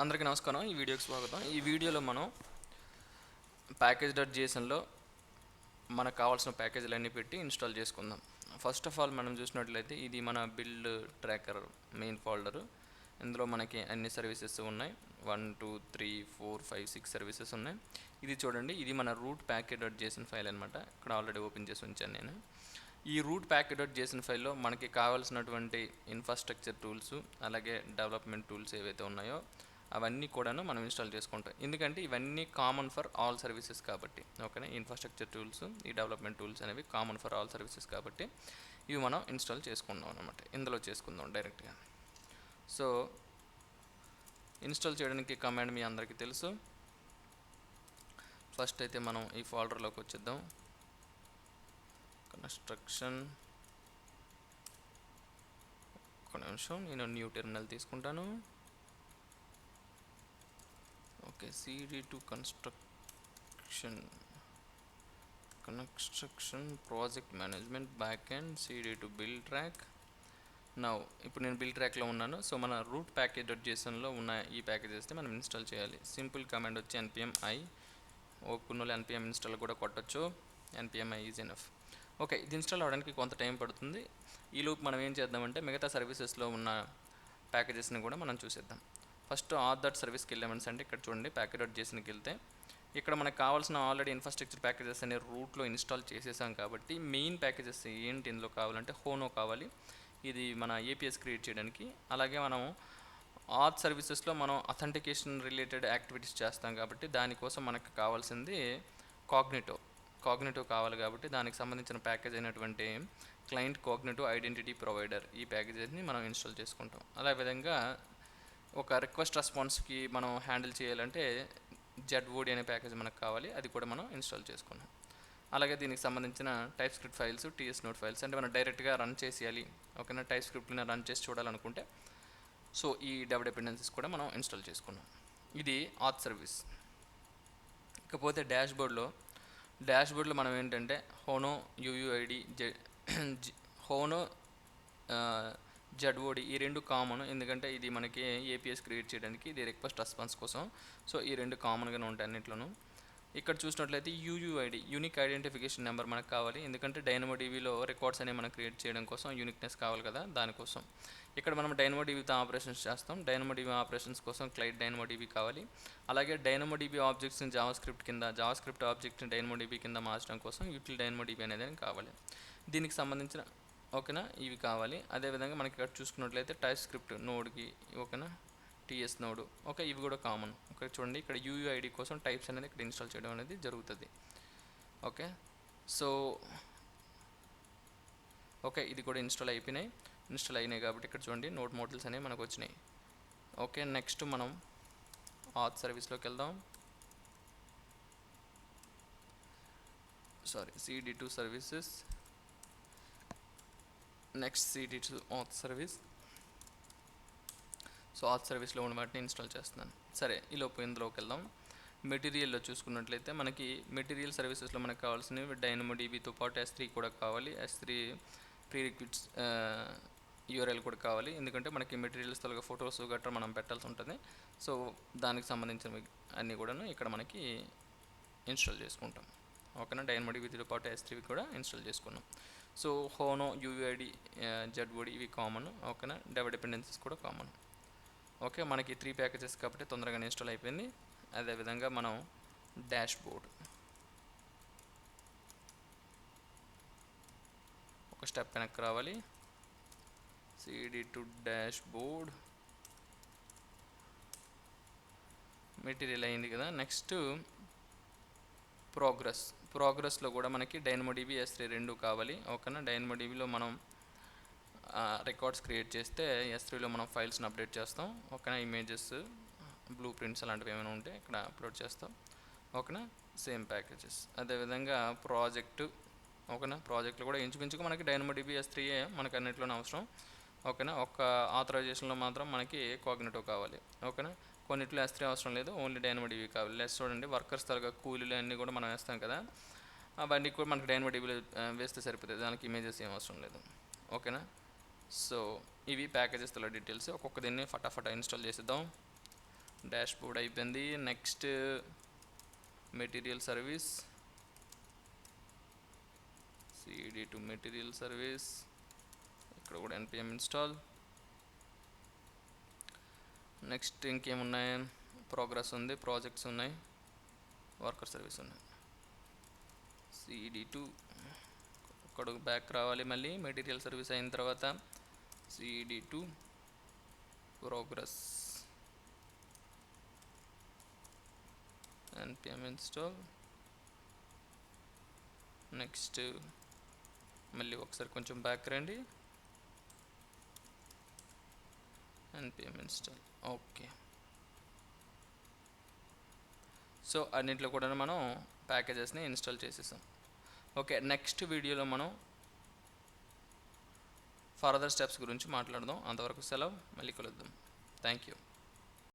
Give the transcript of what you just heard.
అందరికీ నమస్కారం. ఈ వీడియోకి స్వాగతం. ఈ వీడియోలో మనం ప్యాకేజ్.json మనకు కావాల్సిన ప్యాకేజీలన్నీ పెట్టి ఇన్స్టాల్ చేసుకుందాం. ఫస్ట్ ఆఫ్ ఆల్ మనం చూసినట్లయితే ఇది మన బిల్డ్ ట్రాకర్ మెయిన్ ఫోల్డరు. ఇందులో మనకి అన్ని సర్వీసెస్ ఉన్నాయి. 1 2 3 4 5 6 సర్వీసెస్ ఉన్నాయి. ఇది చూడండి, ఇది మన రూట్ ప్యాకేజ్.json ఫైల్ అనమాట. ఇక్కడ ఆల్రెడీ ఓపెన్ చేసి ఉంచాను నేను. ఈ రూట్ ప్యాకేజ్.json ఫైల్లో మనకి కావాల్సినటువంటి ఇన్ఫ్రాస్ట్రక్చర్ టూల్స్, అలాగే డెవలప్మెంట్ టూల్స్ ఏవైతే ఉన్నాయో అవన్నీ కూడాను మనం ఇన్స్టాల్ చేసుకుంటాం. ఎందుకంటే ఇవన్నీ కామన్ ఫర్ ఆల్ సర్వీసెస్ కాబట్టి. ఓకేనా, ఇన్ఫ్రాస్ట్రక్చర్ టూల్స్, ఈ డెవలప్మెంట్ టూల్స్ అనేవి కామన్ ఫర్ ఆల్ సర్వీసెస్ కాబట్టి ఇవి మనం ఇన్స్టాల్ చేసుకుందాం అనమాట. ఇందులో చేసుకుందాం డైరెక్ట్గా. సో ఇన్స్టాల్ చేయడానికి కమాండ్ మీ అందరికీ తెలుసు. ఫస్ట్ అయితే మనం ఈ ఫోల్డర్లోకి వచ్చేద్దాం. కన్స్ట్రక్షన్, ఒక నిమిషం, నేను న్యూ టెర్మినల్ తీసుకుంటాను. Okay, cd to construction project management back end cd to build track. Now ఇప్పుడు నేను బిల్డ్ ట్రాక్లో ఉన్నాను. సో మన రూట్ ప్యాకేజ్.jsonలో ఉన్న ఈ ప్యాకేజెస్ని మనం ఇన్స్టాల్ చేయాలి. సింపుల్ కమాండ్ వచ్చి npm-i. ఓపెన్లో npm ఇన్స్టాల్ కూడా కొట్టచ్చు. npm-i is enough. ఓకే, ఇది ఇన్స్టాల్ అవ్వడానికి కొంత టైం పడుతుంది. ఈ లోపు మనం ఏం చేద్దామంటే మిగతా సర్వీసెస్లో ఉన్న ప్యాకేజెస్ని కూడా మనం చూసేద్దాం. ఫస్ట్ ఆథర్ సర్వీస్కి వెళ్ళామని అంటే ఇక్కడ చూడండి, ప్యాకేజ్.jsonకి వెళ్తే ఇక్కడ మనకు కావాల్సిన ఆల్రెడీ ఇన్ఫ్రాస్ట్రక్చర్ ప్యాకేజెస్ అనే రూట్లో ఇన్స్టాల్ చేసేసాం కాబట్టి మెయిన్ ప్యాకేజెస్ ఏంటి ఇందులో కావాలంటే హోనో కావాలి. ఇది మన ఏపీఎస్ క్రియేట్ చేయడానికి. అలాగే మనం ఆథ్ సర్వీసెస్లో మనం అథెంటికేషన్ రిలేటెడ్ యాక్టివిటీస్ చేస్తాం కాబట్టి దానికోసం మనకు కావాల్సింది కాగ్నిటో కావాలి. కాబట్టి దానికి సంబంధించిన ప్యాకేజ్ అయినటువంటి క్లయింట్ కాగ్నిటో ఐడెంటిటీ ప్రొవైడర్, ఈ ప్యాకేజెస్ని మనం ఇన్స్టాల్ చేసుకుంటాం. అదే విధంగా ఒక రిక్వెస్ట్ రెస్పాన్స్కి మనం హ్యాండిల్ చేయాలంటే ZOD అనే ప్యాకేజ్ మనకు కావాలి. అది కూడా మనం ఇన్స్టాల్ చేసుకున్నాం. అలాగే దీనికి సంబంధించిన type script files, TS note files అంటే మనం డైరెక్ట్గా రన్ చేసేయాలి. ఓకేనా, టైప్ స్క్రిప్ట్ని రన్ చేసి చూడాలనుకుంటే సో ఈ డెవ్ డిపెండెన్సీస్ కూడా మనం ఇన్స్టాల్ చేసుకున్నాం. ఇది ఆథ్ సర్వీస్. ఇకపోతే డాష్బోర్డ్లో మనం ఏంటంటే హోనో UUID హోనో ZOD ఈ రెండు కామన్. ఎందుకంటే ఇది మనకి ఏపీఎస్ క్రియేట్ చేయడానికి, ఇది రిక్వెస్ట్ రెస్పాన్స్ కోసం. సో ఈ రెండు కామన్గానే ఉంటాయి అన్నింటిలోనూ. ఇక్కడ చూసినట్లయితే UUID యూనిక్ ఐడెంటిఫికేషన్ నెంబర్ మనకు కావాలి. ఎందుకంటే డైనమోడిబీలో రికార్డ్స్ అనేవి మనం క్రియేట్ చేయడం కోసం యూనిక్నెస్ కావాలి కదా, దానికోసం. ఇక్కడ మనం డైనమోడిబీతో ఆపరేషన్స్ చేస్తాం. డైనమోడిబీ ఆపరేషన్స్ కోసం క్లయింట్ డైనమోడిబీ కావాలి. అలాగే డైనమోడిబీ ఆబ్జెక్ట్స్ని జావాస్క్రిప్ట్ ఆబ్జెక్ట్ని డైనమోడిబీ కింద మార్చడం కోసం యూటిల్ డైనమోడిబీ అనేది కావాలి. దీనికి సంబంధించిన ఓకేనా ఇవి కావాలి. అదేవిధంగా మనకి ఇక్కడ చూసుకున్నట్లయితే టైప్ స్క్రిప్ట్ నోడ్కి ఓకేనా TS నోడ్, ఓకే, ఇవి కూడా కామన్. ఓకే చూడండి, ఇక్కడ UUID కోసం టైప్స్ అనేది ఇక్కడ ఇన్స్టాల్ చేయడం అనేది జరుగుతుంది. ఓకే, సో ఓకే ఇది కూడా ఇన్స్టాల్ అయినాయి కాబట్టి ఇక్కడ చూడండి నోడ్ మోడల్స్ అనేవి మనకు వచ్చినాయి. ఓకే, నెక్స్ట్ మనం ఆథ్ సర్వీస్లోకి వెళ్దాం. cd to services, next cd to auth service. So auth సర్వీస్లో ఉన్న వాటిని ఇన్స్టాల్ చేస్తున్నాను. సరే, ఈలోపు ఇందులోకి వెళ్దాం. మెటీరియల్లో చూసుకున్నట్లయితే మనకి మెటీరియల్ సర్వీసెస్లో మనకు కావాల్సినవి డైనమోడిబీతో పాటు S3 కూడా కావాలి. S3 ప్రీరిక్విజిట్స్ URL కూడా కావాలి. ఎందుకంటే మనకి మెటీరియల్స్ తొలగా ఫొటోస్ గట్రా మనం పెట్టాల్సి ఉంటుంది. సో దానికి సంబంధించినవి అన్నీ కూడాను ఇక్కడ మనకి ఇన్స్టాల్ చేసుకుంటాం. ఓకేనా, డైనమోడిబీతో పాటు S3 కూడా ఇన్స్టాల్ చేసుకున్నాం. సో హోనో UUID ZOD ఇవి కామన్. ఓకేనా, డెవ్ డిపెండెన్సీస్ కూడా కామన్. ఓకే, మనకి 3 ప్యాకేజెస్ కాబట్టి తొందరగా ఇన్స్టాల్ అయిపోయింది. అదేవిధంగా మనం డాష్బోర్డ్ ఒక స్టెప్ వెనక్కి రావాలి. cd to డాష్బోర్డ్ మెటీరియల్ అయింది కదా. నెక్స్ట్ ప్రోగ్రెస్లో కూడా మనకి డైనమోడిబీ S3 రెండు కావాలి. ఓకేనా, డైనమోడిబీలో మనం రికార్డ్స్ క్రియేట్ చేస్తే S3లో మనం ఫైల్స్ని అప్డేట్ చేస్తాం. ఓకేనా, ఇమేజెస్, బ్లూ ప్రింట్స్ అలాంటివి ఏమైనా ఉంటే ఇక్కడ అప్లోడ్ చేస్తాం. ఓకేనా, సేమ్ ప్యాకేజెస్. అదేవిధంగా ఓకేనా, ప్రాజెక్ట్లో కూడా ఇంచుమించుగా మనకి డైనమోడిబీ S3 మనకి అన్నింటిలోనే అవసరం. ఓకేనా, ఒక్క ఆథరైజేషన్లో మాత్రం మనకి కాగ్నిటో కావాలి. ఓకేనా, కొన్నిట్లో S3 అవసరం లేదు, ఓన్లీ డైనమోడిబీ కావాలి. లెస్ చూడండి, వర్కర్స్ తరగా కూలీలు అన్నీ కూడా మనం వేస్తాం కదా, అవన్నీ కూడా మనకి డైనమోడిబీలో వేస్తే సరిపోతుంది, దానికి ఇమేజెస్ ఏం అవసరం లేదు. ఓకేనా, సో ఇవి ప్యాకేజెస్ డీటెయిల్స్. ఒక్కొక్క దీన్ని ఫటాఫటా ఇన్స్టాల్ చేసేద్దాం. డాష్ బోర్డ్ అయిపోయింది. Next material service, cd to material service, ఇక్కడ కూడా npm ఇన్స్టాల్. నెక్స్ట్ ఇంకేమున్నాయి, ప్రోగ్రెస్ ఉంది, ప్రాజెక్ట్స్ ఉన్నాయి, వర్కర్ సర్వీస్ ఉన్నాయి. cd to ఇక్కడ బ్యాక్ రావాలి, మళ్ళీ మెటీరియల్ సర్వీస్ అయిన తర్వాత cd to progress, npm install. Next మళ్ళీ ఒకసారి కొంచెం బ్యాక్ రండి, npm ఇన్స్టాల్. ఓకే, సో అన్నింటిలో కూడా మనం ప్యాకేజెస్ని ఇన్స్టాల్ చేసేసాం. ఓకే, నెక్స్ట్ వీడియోలో మనం ఫర్దర్ స్టెప్స్ గురించి మాట్లాడదాం. అంతవరకు సెలవు, మళ్ళీ కలుద్దాం. Thank you.